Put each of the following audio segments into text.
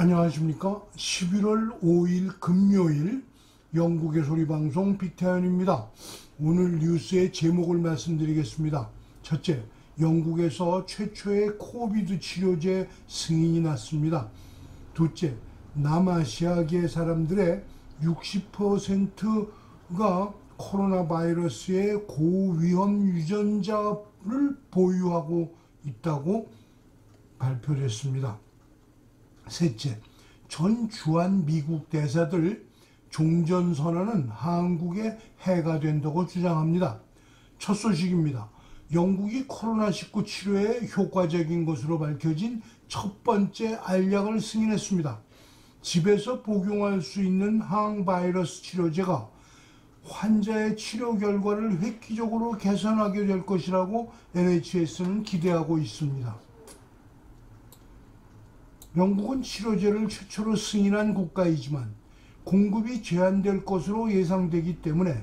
안녕하십니까. 11월 5일 금요일 영국의 소리방송 빅태현입니다. 오늘 뉴스의 제목을 말씀드리겠습니다. 첫째, 영국에서 최초의 코비드 치료제 승인이 났습니다. 둘째, 남아시아계 사람들의 60%가 코로나 바이러스의 고위험 유전자를 보유하고 있다고 발표했습니다. 셋째, 전 주한 미국 대사들 종전선언은 한국에 해가 된다고 주장합니다. 첫 소식입니다. 영국이 코로나19 치료에 효과적인 것으로 밝혀진 첫 번째 알약을 승인했습니다. 집에서 복용할 수 있는 항바이러스 치료제가 환자의 치료 결과를 획기적으로 개선하게 될 것이라고 NHS는 기대하고 있습니다. 영국은 치료제를 최초로 승인한 국가이지만 공급이 제한될 것으로 예상되기 때문에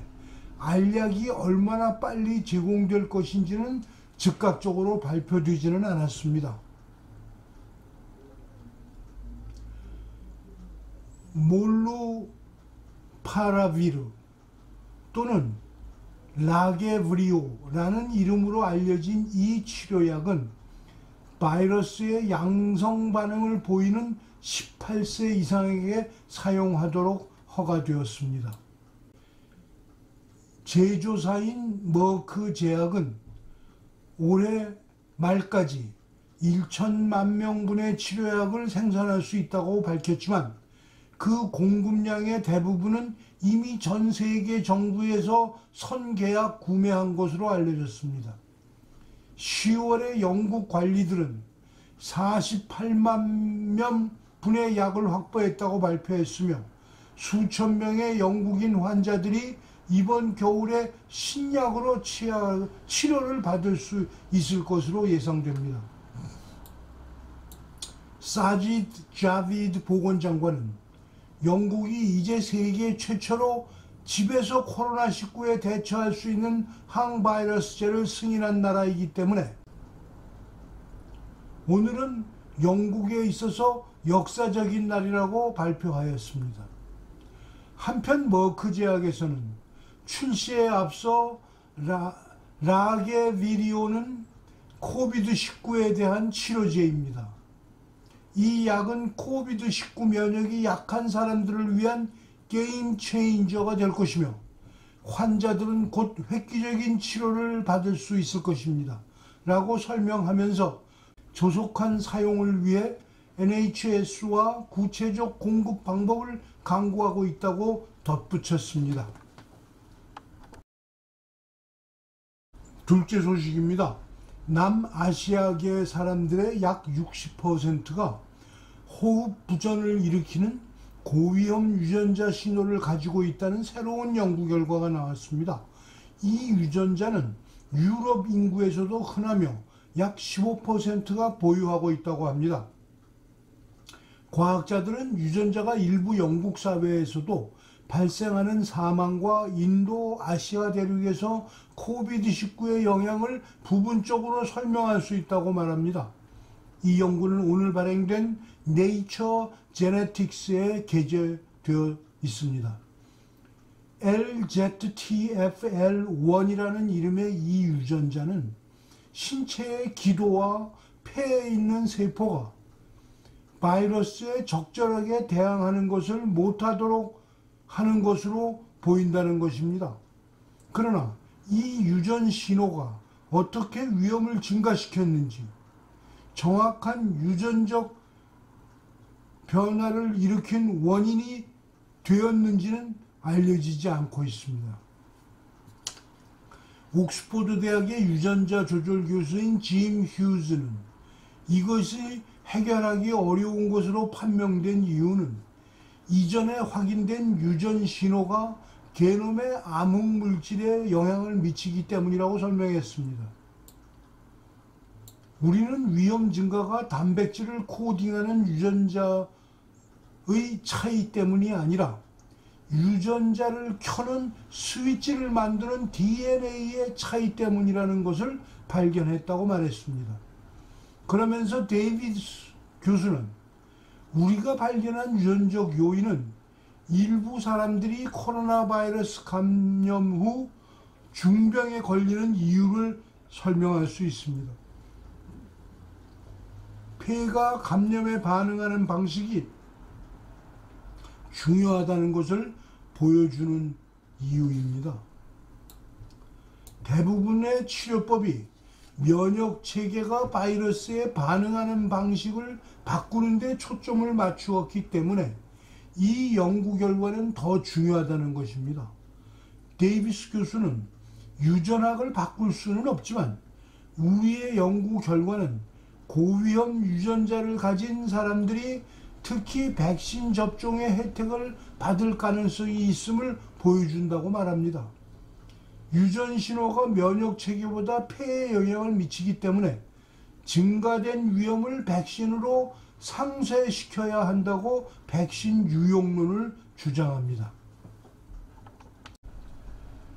알약이 얼마나 빨리 제공될 것인지는 즉각적으로 발표되지는 않았습니다. 몰누파라비르 또는 라게브리오라는 이름으로 알려진 이 치료약은 바이러스의 양성 반응을 보이는 18세 이상에게 사용하도록 허가되었습니다. 제조사인 머크 제약은 올해 말까지 1천만 명분의 치료약을 생산할 수 있다고 밝혔지만 그 공급량의 대부분은 이미 전 세계 정부에서 선계약 구매한 것으로 알려졌습니다. 10월에 영국 관리들은 48만 명분의 약을 확보했다고 발표했으며 수천 명의 영국인 환자들이 이번 겨울에 신약으로 치료를 받을 수 있을 것으로 예상됩니다. 사지드 자비드 보건장관은 영국이 이제 세계 최초로 집에서 코로나19에 대처할 수 있는 항바이러스제를 승인한 나라이기 때문에 오늘은 영국에 있어서 역사적인 날이라고 발표하였습니다. 한편 머크 제약에서는 출시에 앞서 라게비리오는 코비드19에 대한 치료제입니다. 이 약은 코비드19 면역이 약한 사람들을 위한 게임 체인저가 될 것이며 환자들은 곧 획기적인 치료를 받을 수 있을 것입니다. 라고 설명하면서 조속한 사용을 위해 NHS와 구체적 공급 방법을 강구하고 있다고 덧붙였습니다. 둘째 소식입니다. 남아시아계 사람들의 약 60%가 호흡 부전을 일으키는 고위험 유전자 신호를 가지고 있다는 새로운 연구 결과가 나왔습니다. 이 유전자는 유럽 인구에서도 흔하며 약 15%가 보유하고 있다고 합니다. 과학자들은 유전자가 일부 영국 사회에서도 발생하는 사망과 인도 아시아 대륙에서 코비드19의 영향을 부분적으로 설명할 수 있다고 말합니다. 이 연구는 오늘 발행된 네이처 제네틱스에 게재되어 있습니다. LZTFL1이라는 이름의 이 유전자는 신체의 기도와 폐에 있는 세포가 바이러스에 적절하게 대항하는 것을 못하도록 하는 것으로 보인다는 것입니다. 그러나 이 유전 신호가 어떻게 위험을 증가시켰는지 정확한 유전적 변화를 일으킨 원인이 되었는지는 알려지지 않고 있습니다. 옥스퍼드 대학의 유전자 조절 교수인 짐 휴즈는 이것이 해결하기 어려운 것으로 판명된 이유는 이전에 확인된 유전 신호가 게놈의 암흑 물질에 영향을 미치기 때문이라고 설명했습니다. 우리는 위험 증가가 단백질을 코딩하는 유전자의 차이 때문이 아니라 유전자를 켜는 스위치를 만드는 DNA의 차이 때문이라는 것을 발견했다고 말했습니다. 그러면서 데이비드 교수는 우리가 발견한 유전적 요인은 일부 사람들이 코로나 바이러스 감염 후 중병에 걸리는 이유를 설명할 수 있습니다. 폐가 감염에 반응하는 방식이 중요하다는 것을 보여주는 이유입니다. 대부분의 치료법이 면역 체계가 바이러스에 반응하는 방식을 바꾸는 데 초점을 맞추었기 때문에 이 연구 결과는 더 중요하다는 것입니다. 데이비스 교수는 유전학을 바꿀 수는 없지만 우리의 연구 결과는 고위험 유전자를 가진 사람들이 특히 백신 접종의 혜택을 받을 가능성이 있음을 보여준다고 말합니다. 유전 신호가 면역 체계보다 폐에 영향을 미치기 때문에 증가된 위험을 백신으로 상쇄시켜야 한다고 백신 유용론을 주장합니다.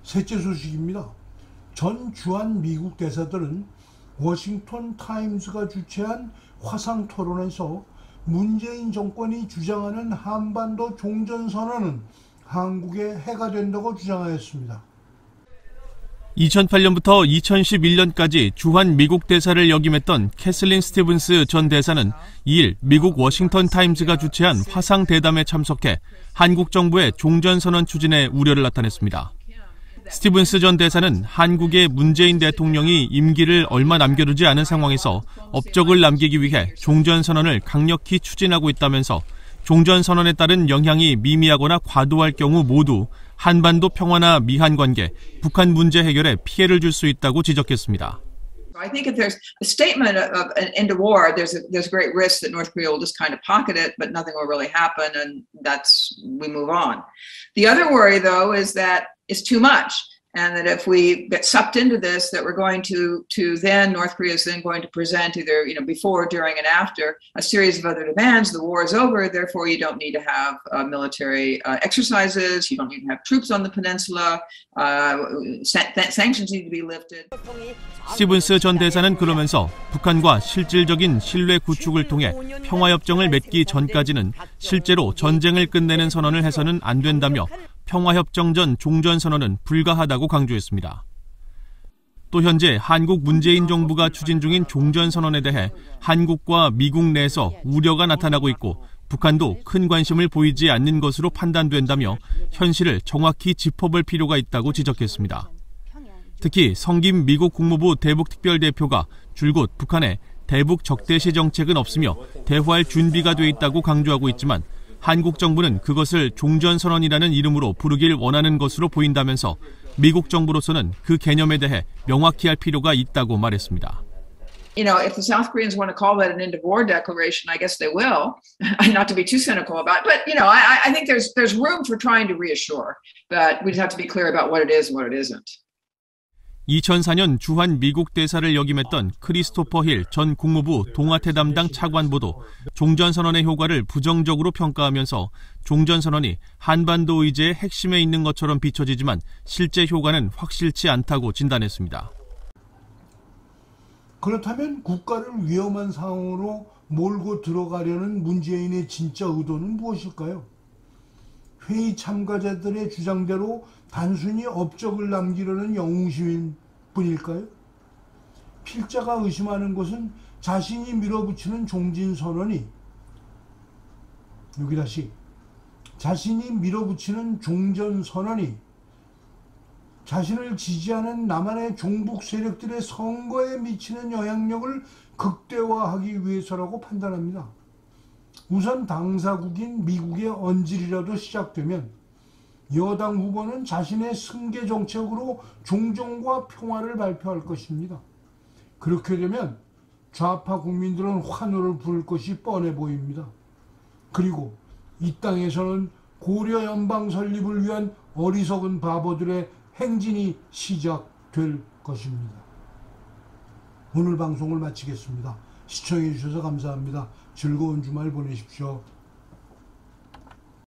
셋째 소식입니다. 전 주한 미국 대사들은 워싱턴 타임스가 주최한 화상 토론에서 문재인 정권이 주장하는 한반도 종전선언은 한국에 해가 된다고 주장하였습니다. 2008년부터 2011년까지 주한 미국 대사를 역임했던 캐슬린 스티븐스 전 대사는 2일 미국 워싱턴 타임스가 주최한 화상 대담에 참석해 한국 정부의 종전선언 추진에 우려를 나타냈습니다. 스티븐스 전 대사는 한국의 문재인 대통령이 임기를 얼마 남겨두지 않은 상황에서 업적을 남기기 위해 종전선언을 강력히 추진하고 있다면서 종전선언에 따른 영향이 미미하거나 과도할 경우 모두 한반도 평화나 미한 관계, 북한 문제 해결에 피해를 줄 수 있다고 지적했습니다. I think if there's a statement of an end of war, there's a great risk that North Korea will just kind of pocket it, but nothing will really happen, and we move on. The other worry, though, is that it's too much, and that if we get sucked into this, that we're going to then North Korea is then going to present either before, during, and after a series of other demands. The war is over, therefore you don't need to have military exercises, you don't need to have troops on the peninsula, sanctions need to be lifted. 스티븐스 전 대사는 그러면서 북한과 실질적인 신뢰 구축을 통해 평화협정을 맺기 전까지는 실제로 전쟁을 끝내는 선언을 해서는 안 된다며 평화협정 전 종전선언은 불가하다고 강조했습니다. 또 현재 한국 문재인 정부가 추진 중인 종전선언에 대해 한국과 미국 내에서 우려가 나타나고 있고 북한도 큰 관심을 보이지 않는 것으로 판단된다며 현실을 정확히 짚어볼 필요가 있다고 지적했습니다. 특히 성김 미국 국무부 대북특별대표가 줄곧 북한에 대북 적대시 정책은 없으며 대화할 준비가 돼 있다고 강조하고 있지만 한국 정부는 그것을 종전선언이라는 이름으로 부르길 원하는 것으로 보인다면서 미국 정부로서는 그 개념에 대해 명확히 할 필요가 있다고 말했습니다. If the South Koreans want to call that an end of war declaration, I guess they will. Not to be too cynical about it, but I think there's room for trying to reassure, but we just have to be clear about what it is and what it isn't. 2004년 주한 미국 대사를 역임했던 크리스토퍼 힐 전 국무부 동아태 담당 차관보도 종전선언의 효과를 부정적으로 평가하면서 종전선언이 한반도 의제의 핵심에 있는 것처럼 비춰지지만 실제 효과는 확실치 않다고 진단했습니다. 그렇다면 국가를 위험한 상황으로 몰고 들어가려는 문재인의 진짜 의도는 무엇일까요? 회의 참가자들의 주장대로 단순히 업적을 남기려는 영웅시민 뿐일까요? 필자가 의심하는 것은 자신이 밀어붙이는 자신이 밀어붙이는 종전선언이 자신을 지지하는 남한의 종북 세력들의 선거에 미치는 영향력을 극대화하기 위해서라고 판단합니다. 우선 당사국인 미국의 언질이라도 시작되면 여당 후보는 자신의 승계 정책으로 종전과 평화를 발표할 것입니다. 그렇게 되면 좌파 국민들은 환호를 부를 것이 뻔해 보입니다. 그리고 이 땅에서는 고려 연방 설립을 위한 어리석은 바보들의 행진이 시작될 것입니다. 오늘 방송을 마치겠습니다. 시청해 주셔서 감사합니다. 즐거운 주말 보내십시오.